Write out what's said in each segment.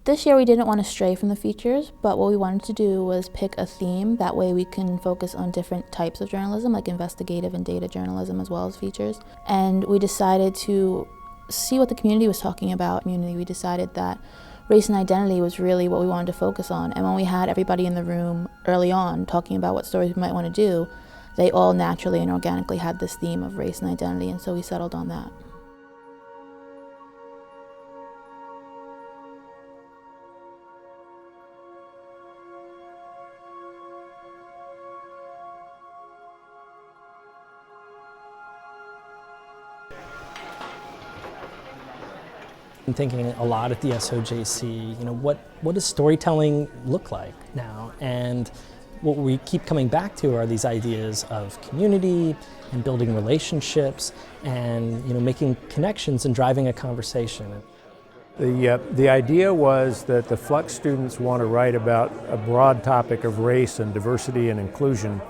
This year we didn't want to stray from the features, but what we wanted to do was pick a theme. That way we can focus on different types of journalism, like investigative and data journalism as well as features. And we decided to see what the community was talking about. We decided that race and identity was really what we wanted to focus on. And when we had everybody in the room early on talking about what stories we might want to do, they all naturally and organically had this theme of race and identity, and so we settled on that. I'm thinking a lot at the SOJC, what does storytelling look like now? And what we keep coming back to are these ideas of community and building relationships and making connections and driving a conversation. The idea was that the Flux students want to write about a broad topic of race and diversity and inclusion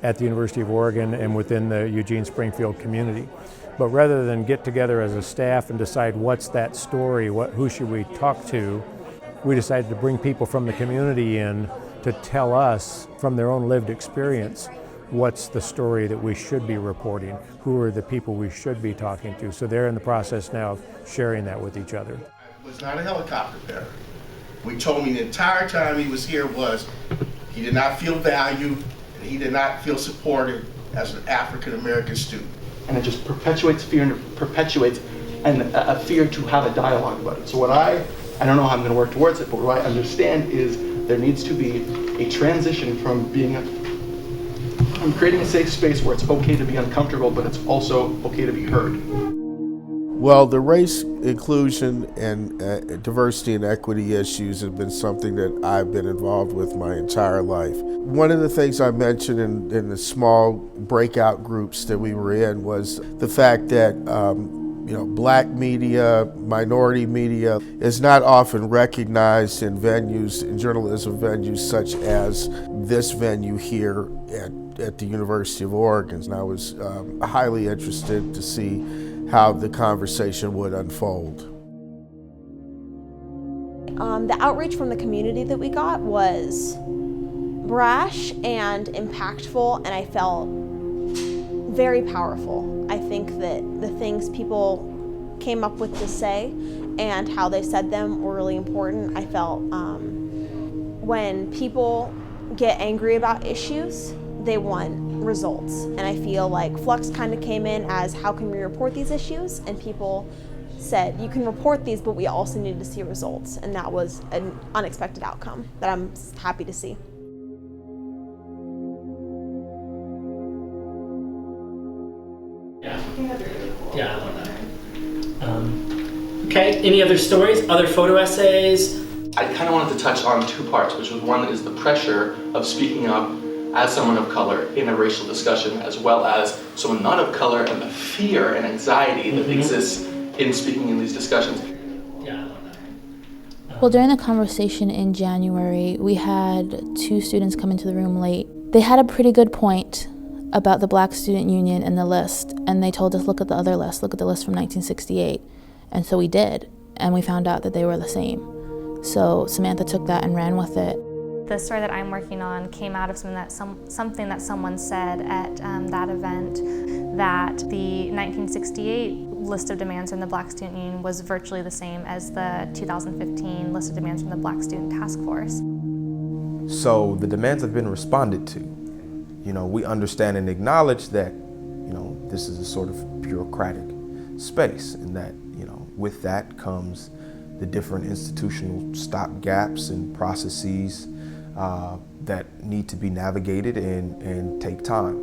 at the University of Oregon and within the Eugene Springfield community. But rather than get together as a staff and decide what's that story, who should we talk to, we decided to bring people from the community in to tell us from their own lived experience what's the story that we should be reporting, who are the people we should be talking to. So they're in the process now of sharing that with each other. He was not a helicopter parent. What he told me the entire time he was here was he did not feel valued and he did not feel supported as an African American student. And it just perpetuates fear and perpetuates a fear to have a dialogue about it. So what I don't know how I'm going to work towards it, but what I understand is there needs to be a transition from creating a safe space where it's okay to be uncomfortable, but it's also okay to be heard. Well, the race, inclusion, and diversity and equity issues have been something that I've been involved with my entire life. One of the things I mentioned in the small breakout groups that we were in was the fact that black media, minority media is not often recognized in venues, in journalism venues such as this venue here at the University of Oregon. And I was highly interested to see how the conversation would unfold. The outreach from the community that we got was brash and impactful, and I felt very powerful. I think that the things people came up with to say and how they said them were really important. I felt when people get angry about issues, they want results. And I feel like Flux kind of came in as how can we report these issues? And people said, you can report these, but we also need to see results. And that was an unexpected outcome that I'm happy to see. Yeah, I think that'd be really cool. Yeah, I love that. Okay, any other stories, other photo essays? I kind of wanted to touch on two parts, which was one is the pressure of speaking up as someone of color in a racial discussion, as well as someone not of color, and the fear and anxiety that exists in speaking in these discussions. Yeah, I love that. Well, during the conversation in January, we had two students come into the room late. They had a pretty good point about the Black Student Union and the list, and they told us, look at the other list, look at the list from 1968. And so we did, and we found out that they were the same. So Samantha took that and ran with it. The story that I'm working on came out of something that someone said at that event, that the 1968 list of demands from the Black Student Union was virtually the same as the 2015 list of demands from the Black Student Task Force. So the demands have been responded to. We understand and acknowledge that, this is a sort of bureaucratic space, and that, with that comes the different institutional stopgaps and processes that need to be navigated and take time.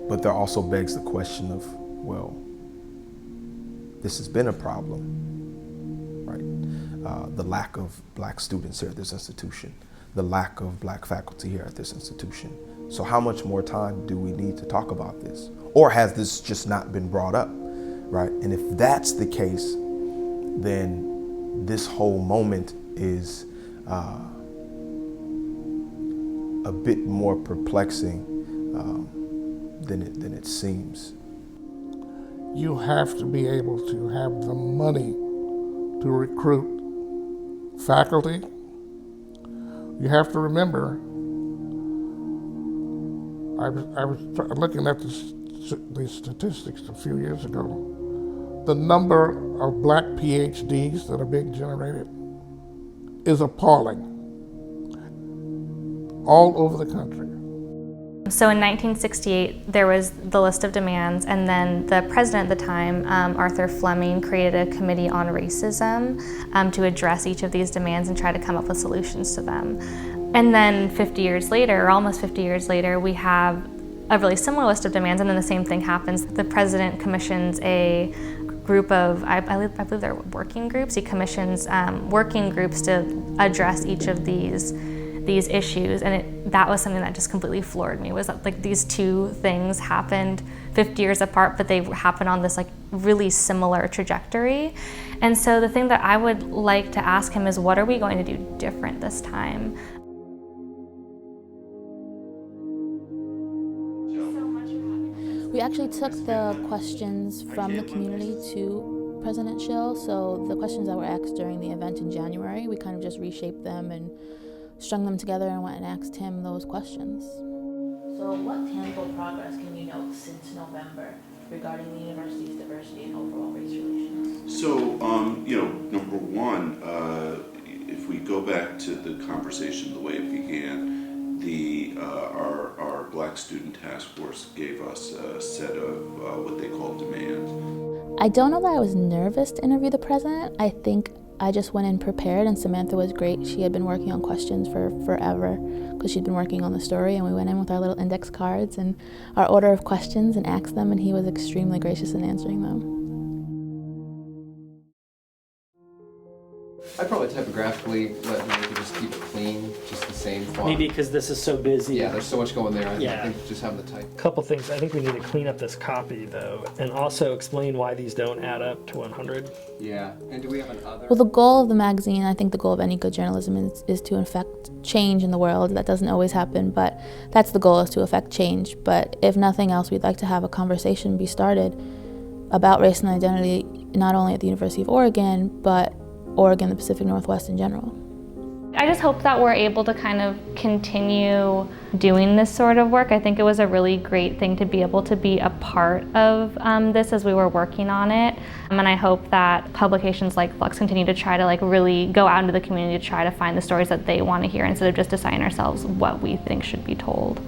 But there also begs the question of, well, this has been a problem, right? The lack of Black students here at this institution, the lack of Black faculty here at this institution. So how much more time do we need to talk about this? Or has this just not been brought up, right? And if that's the case, then this whole moment is a bit more perplexing than it seems. You have to be able to have the money to recruit faculty, you have to remember, I was looking at the statistics a few years ago. The number of black PhDs that are being generated is appalling all over the country. So in 1968, there was the list of demands, and then the president at the time, Arthur Fleming, created a committee on racism to address each of these demands and try to come up with solutions to them. And then 50 years later, or almost 50 years later, we have a really similar list of demands, and then the same thing happens. The president commissions a group of, I believe they're working groups. He commissions working groups to address each of these issues, and that was something that just completely floored me, was that like these two things happened 50 years apart, but they happened on this like really similar trajectory. And so the thing that I would like to ask him is, what are we going to do different this time? We actually took the questions from the community to President Schill, so the questions that were asked during the event in January, we kind of just reshaped them and strung them together and went and asked him those questions. So what tangible progress can you note since November regarding the university's diversity and overall race relations? So, number one, if we go back to the conversation the way it began, our Black Student Task Force gave us a set of what they call demands. I don't know that I was nervous to interview the president. I think I just went in prepared, and Samantha was great. She had been working on questions for forever because she'd been working on the story, and we went in with our little index cards and our order of questions and asked them, and he was extremely gracious in answering them. I'd probably typographically let me just keep it clean, just the same font. Maybe because this is so busy. Yeah, there's so much going there. I Yeah. think just having the type. Couple things. I think we need to clean up this copy though, and also explain why these don't add up to 100. Yeah, and do we have an other? Well, the goal of the magazine, I think the goal of any good journalism is to effect change in the world. That doesn't always happen, but that's the goal, is to effect change. But if nothing else, we'd like to have a conversation be started about race and identity, not only at the University of Oregon, but Oregon, the Pacific Northwest in general. I just hope that we're able to kind of continue doing this sort of work. I think it was a really great thing to be able to be a part of this as we were working on it. And I hope that publications like Flux continue to try to like really go out into the community to try to find the stories that they want to hear, instead of just deciding ourselves what we think should be told.